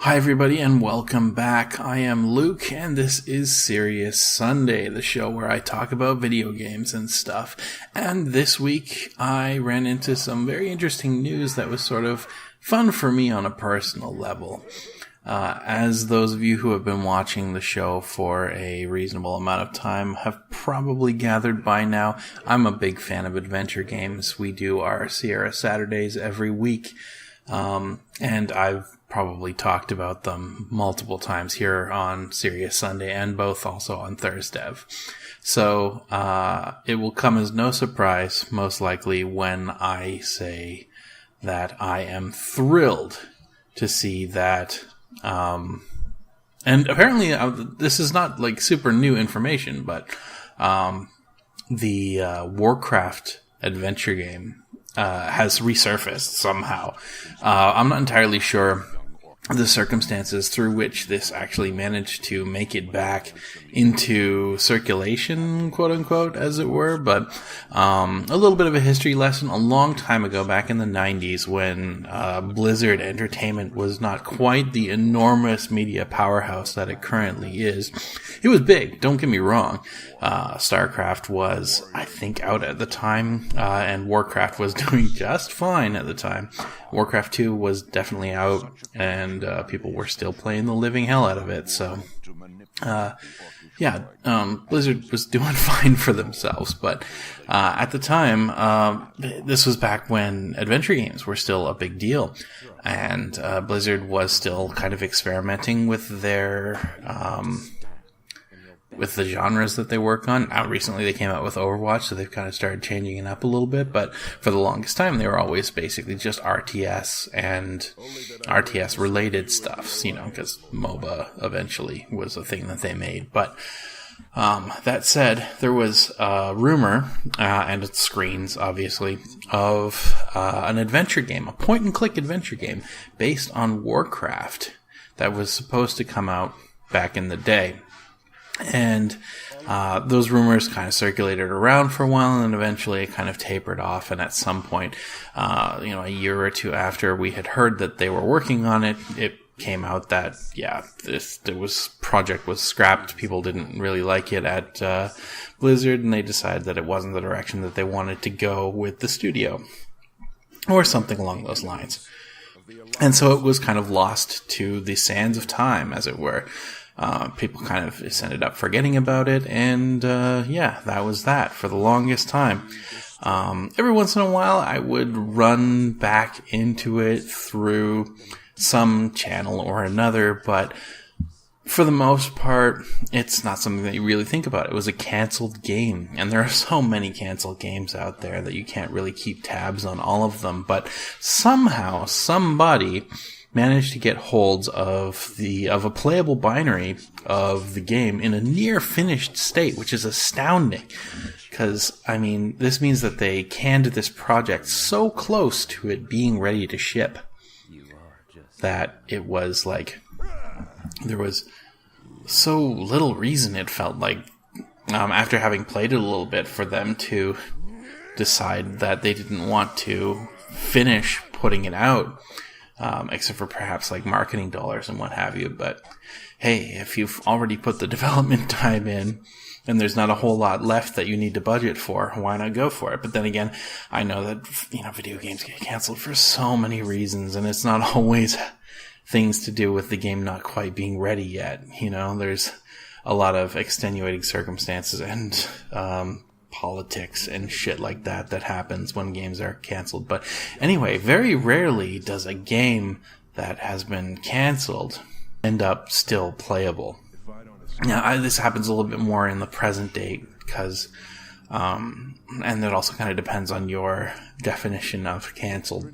Hi everybody and welcome back. I am Luke and this is Serious Sunday, the show where I talk about video games and stuff. And this week I ran into some very interesting news that was sort of fun for me on a personal level. As those of you who have been watching the show for a reasonable amount of time have probably gathered by now, I'm a big fan of adventure games. We do our Sierra Saturdays every week. And I've probably talked about them multiple times here on Serious Sunday and both also on Thursday. So, it will come as no surprise, most likely, when I say that I am thrilled to see that, and apparently this is not like super new information, but, the, Warcraft Adventure game has resurfaced somehow. I'm not entirely sure the circumstances through which this actually managed to make it back into circulation, quote unquote, as it were, but a little bit of a history lesson. A long time ago, back in the 90s, when Blizzard Entertainment was not quite the enormous media powerhouse that it currently is. It was big, don't get me wrong. StarCraft was, I think, out at the time, and Warcraft was doing just fine at the time. Warcraft 2 was definitely out, and people were still playing the living hell out of it, so Blizzard was doing fine for themselves, but at the time, this was back when adventure games were still a big deal, and Blizzard was still kind of experimenting with their with the genres that they work on. Now, recently they came out with Overwatch, so they've kind of started changing it up a little bit, but for the longest time they were always basically just RTS and RTS-related stuff, because MOBA eventually was a thing that they made. But that said, there was a rumor, and it's screens, obviously, of an adventure game, a point-and-click adventure game, based on Warcraft, that was supposed to come out back in the day. And those rumors kind of circulated around for a while, and then eventually it kind of tapered off. And at some point, a year or two after we had heard that they were working on it, it came out that project was scrapped. People didn't really like it at Blizzard, and they decided that it wasn't the direction that they wanted to go with the studio, or something along those lines. And so it was kind of lost to the sands of time, as it were. People kind of just ended up forgetting about it, and that was that for the longest time. Every once in a while, I would run back into it through some channel or another, but for the most part, it's not something that you really think about. It was a canceled game, and there are so many canceled games out there that you can't really keep tabs on all of them, but somehow, somebody managed to get holds of a playable binary of the game in a near finished state, which is astounding. Because, this means that they canned this project so close to it being ready to ship that it was like, there was so little reason, it felt like, after having played it a little bit, for them to decide that they didn't want to finish putting it out. Except for perhaps like marketing dollars and what have you. But hey, if you've already put the development time in and there's not a whole lot left that you need to budget for, why not go for it? But then again, I know that, video games get canceled for so many reasons, and it's not always things to do with the game not quite being ready yet. There's a lot of extenuating circumstances and, politics and shit like that happens when games are canceled. But anyway, very rarely does a game that has been canceled end up still playable. Now, this happens a little bit more in the present day because, and it also kind of depends on your definition of canceled.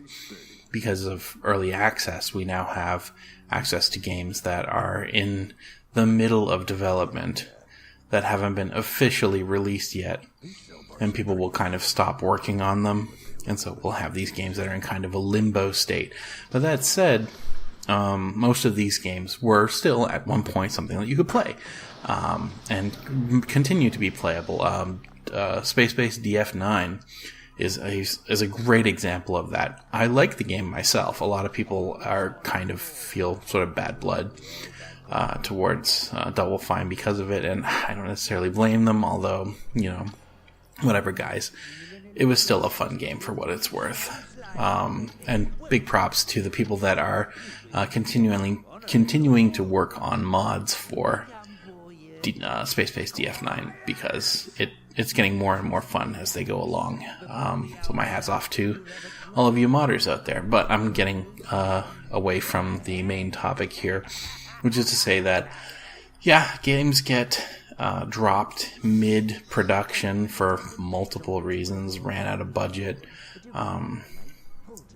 Because of early access, we now have access to games that are in the middle of development that haven't been officially released yet, and people will kind of stop working on them, and so we'll have these games that are in kind of a limbo state. But that said, most of these games were still at one point something that you could play, and continue to be playable. Space-based DF9 is a great example of that. I like the game myself. A lot of people feel sort of bad blood towards Double Fine because of it, and I don't necessarily blame them, although, whatever, guys. It was still a fun game for what it's worth. And big props to the people that are continuing to work on mods for Space-Based DF9, because it's getting more and more fun as they go along. So my hat's off to all of you modders out there. But I'm getting away from the main topic here, which is to say that, games get dropped mid-production for multiple reasons, ran out of budget,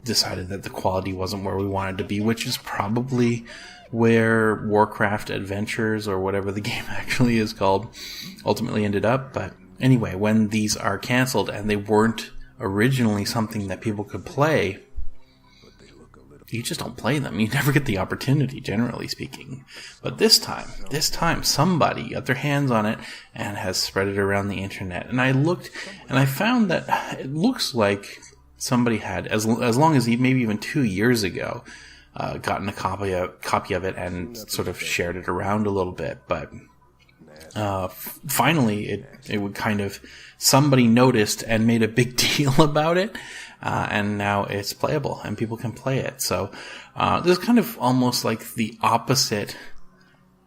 decided that the quality wasn't where we wanted to be, which is probably where Warcraft Adventures, or whatever the game actually is called, ultimately ended up. But anyway, when these are canceled and they weren't originally something that people could play, you just don't play them. You never get the opportunity, generally speaking. But this time, somebody got their hands on it and has spread it around the internet. And I looked, and I found that it looks like somebody had, as long as maybe even 2 years ago, gotten a copy of it and sort of shared it around a little bit. But finally, it would kind of, somebody noticed and made a big deal about it. And now it's playable and people can play it. So, this is kind of almost like the opposite.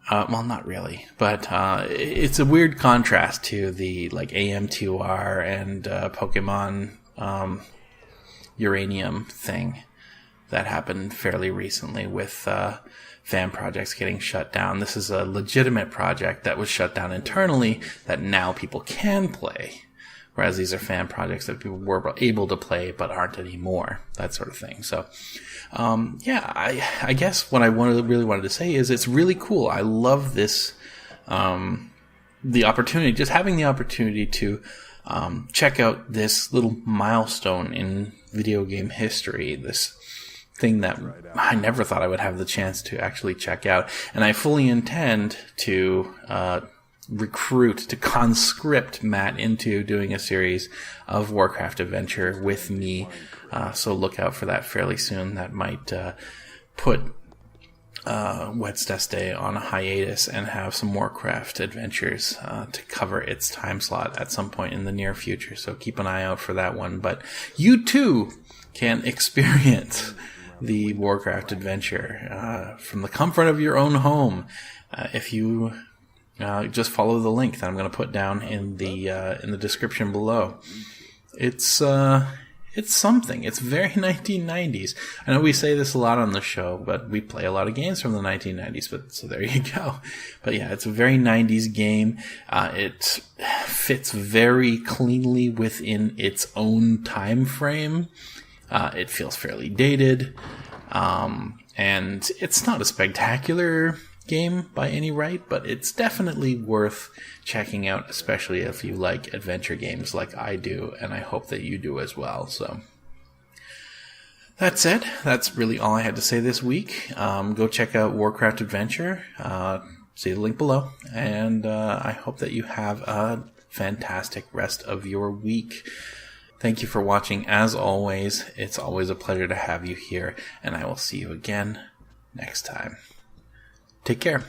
Well, not really, but, it's a weird contrast to the, like, AM2R and, Pokemon, Uranium thing that happened fairly recently with, fan projects getting shut down. This is a legitimate project that was shut down internally that now people can play. Whereas these are fan projects that people were able to play but aren't anymore. That sort of thing. So, I guess what I really wanted to say is it's really cool. I love this, the opportunity, just having the opportunity to check out this little milestone in video game history, this thing that I never thought I would have the chance to actually check out. And I fully intend to to conscript Matt into doing a series of Warcraft Adventure with me. So look out for that fairly soon. That might put Wets Day on a hiatus and have some Warcraft Adventures to cover its time slot at some point in the near future. So keep an eye out for that one. But you too can experience the Warcraft Adventure from the comfort of your own home if you just follow the link that I'm going to put down in the description below. It's something. It's very 1990s. I know we say this a lot on the show, but we play a lot of games from the 1990s. But so there you go. But yeah, it's a very 90s game. It fits very cleanly within its own time frame. It feels fairly dated, and it's not a spectacular game by any right, but it's definitely worth checking out, especially if you like adventure games like I do, and I hope that you do as well. So that's it. That's really all I had to say this week. Go check out Warcraft Adventure. See the link below, and I hope that you have a fantastic rest of your week. Thank you for watching. As always, it's always a pleasure to have you here, and I will see you again next time. Take care.